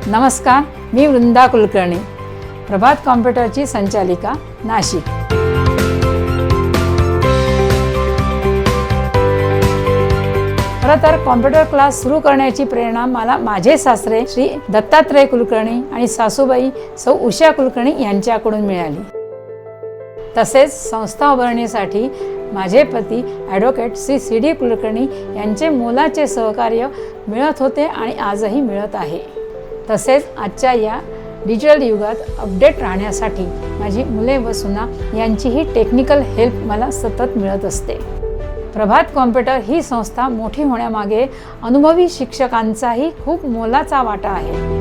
नमस्कार, मी वृंदा कुलकर्णी, प्रभात कॉम्प्युटरची संचालिका, नाशिक। खरं तर कॉम्प्युटर क्लास सुरू करण्याची प्रेरणा मला माझे सासरे श्री दत्तात्रय कुलकर्णी आणि सासूबाई सौ उषा कुलकर्णी यांच्याकडून मिळाली। तसेच संस्था उभारणीसाठी माझे पती advocate Shri C D Kulkarni यांचे मोलाचे सहकार्य मिळत होते आणि आजही मिळत आहे। तसेच आजच्या या डिजिटल युगात अपडेट राहण्यासाठी माझी मुले व सुना यांचीही टेक्निकल हेल्प मला सतत मिळत असते। प्रभात कॉम्प्युटर ही संस्था मोठी होण्यामागे अनुभवी शिक्षकांचाही खूप मोलाचा वाटा आहे।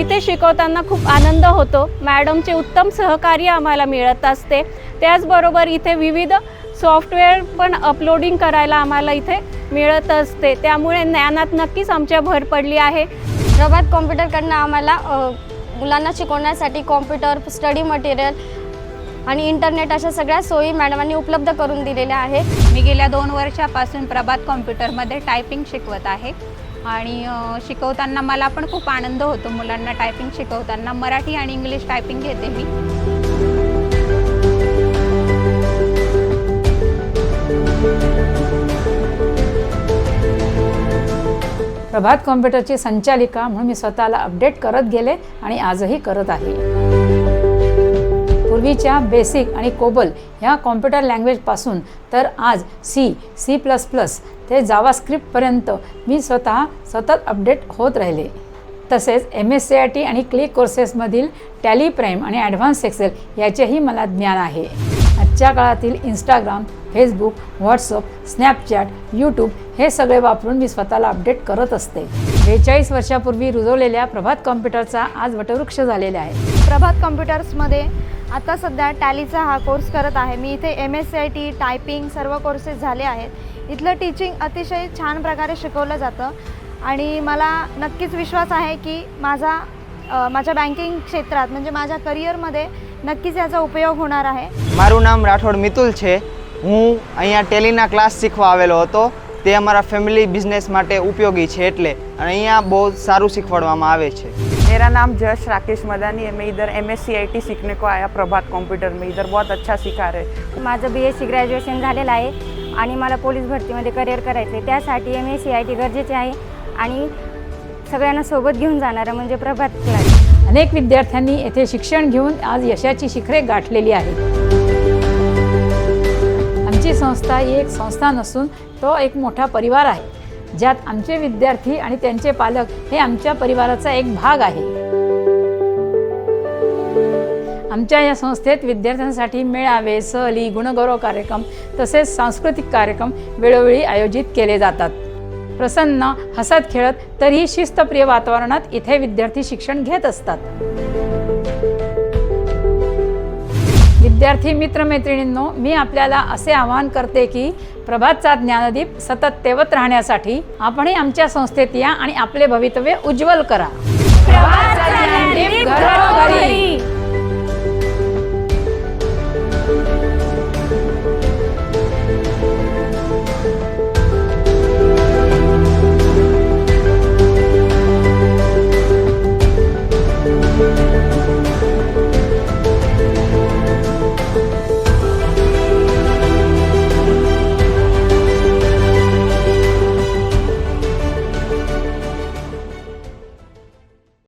इथे शिकवताना खूप आनंद होतो। मॅडमचे उत्तम सहकार्य आम्हाला मिळत असते। त्याचबरोबर इथे विविध सॉफ्टवेअर पण अपलोडिंग करायला आम्हाला इथे मिळत असते। त्यामुळे ज्ञानात नक्कीच आमच्या भर पडली आहे। प्रभात कॉम्प्युटरकडनं आम्हाला मुलांना शिकवण्यासाठी कॉम्प्युटर, स्टडी मटेरियल आणि इंटरनेट अशा सगळ्या सोयी मॅडमांनी उपलब्ध करून दिलेल्या आहेत। मी गेल्या 2 वर्षापासून प्रभात कॉम्प्युटरमध्ये टायपिंग शिकवत आहे आणि शिकवताना मला पण खूप आनंद होतो। मुलांना टायपिंग शिकवताना मराठी आणि इंग्लिश टायपिंग घेते मी। प्रभात कॉम्प्युटरची संचालिका म्हणून मी स्वतःला अपडेट करत गेले आणि आजही करत आहे। पूर्वीच्या बेसिक आणि कोबल ह्या कॉम्प्युटर लँग्वेजपासून तर आज C++ ते जावास्क्रिप्टपर्यंत मी स्वतः सतत अपडेट होत राहिले। तसेच MSCIT आणि क्लिक कोर्सेसमधील टॅली प्राईम आणि ॲडव्हान्स एक्सेल याचेही मला ज्ञान आहे। आजच्या काळातील Instagram, Facebook, WhatsApp, Snapchat, YouTube हे सगळे वापरून मी स्वतःला अपडेट करत असते। 42 वर्षापूर्वी रुजवलेल्या प्रभात कॉम्प्युटरचा आज वटवृक्ष झालेला आहे। प्रभात कॉम्प्युटर्समध्ये आता सध्या टॅलीचा हा कोर्स करत आहे मी। इथे MSCIT, टायपिंग सर्व कोर्सेस झाले आहेत। इथलं टीचिंग अतिशय छान प्रकारे शिकवलं जातं आणि मला नक्कीच विश्वास आहे की माझ्या बँकिंग क्षेत्रात म्हणजे माझ्या करिअरमध्ये नक्कीच याचा उपयोग होणार आहे। મારું નામ રાઠોડ મિતુલ છે। હું અહીંયા ટેલીના ક્લાસ શીખવા આવેલો હતો। તે અમારા ફેમિલી બિઝનેસ માટે ઉપયોગી છે એટલે અને અહીંયા બહુ સારું શીખવાડવામાં આવે છે। मेरा नाम जश राकेश मदानी है। मैं इधर MSCIT सीखने को आया प्रभात कंप्यूटर में। इधर बहुत अच्छा सिखा रहे। माझं BSc ग्रॅज्युएशन झालेलं आहे आणि मला पोलीस भरतीमध्ये करिअर करायचं आहे। त्यासाठी MSCIT गरजेचे आहे आणि सगळ्यांना सोबत घेऊन जाणारं म्हणजे प्रभात क्लास। अनेक विद्यार्थ्यांनी येथे शिक्षण घेऊन आज यशाची शिखरे गाठलेली आहेत। आमची संस्था ही एक संस्था नसून तो एक मोठा परिवार आहे, ज्यात आमचे विद्यार्थी आणि त्यांचे पालक हे आमच्या परिवाराचा एक भाग आहे। आमच्या या संस्थेत विद्यार्थ्यांसाठी मेळावे, सहली, गुणगौरव कार्यक्रम तसेच सांस्कृतिक कार्यक्रम वेळोवेळी आयोजित केले जातात। प्रसन्न, हसत खेळत तरीही शिस्तप्रिय वातावरणात इथे विद्यार्थी शिक्षण घेत असतात। विद्यार्थी मित्रमैत्रिणींनो, मी आपल्याला असे आवाहन करते की प्रभातचा ज्ञानदीप सतत तेवत राहण्यासाठी आपणही आमच्या संस्थेत या आणि आपले भवितव्य उज्ज्वल करा। प्रभातचा ज्ञानदीप घरोघरी।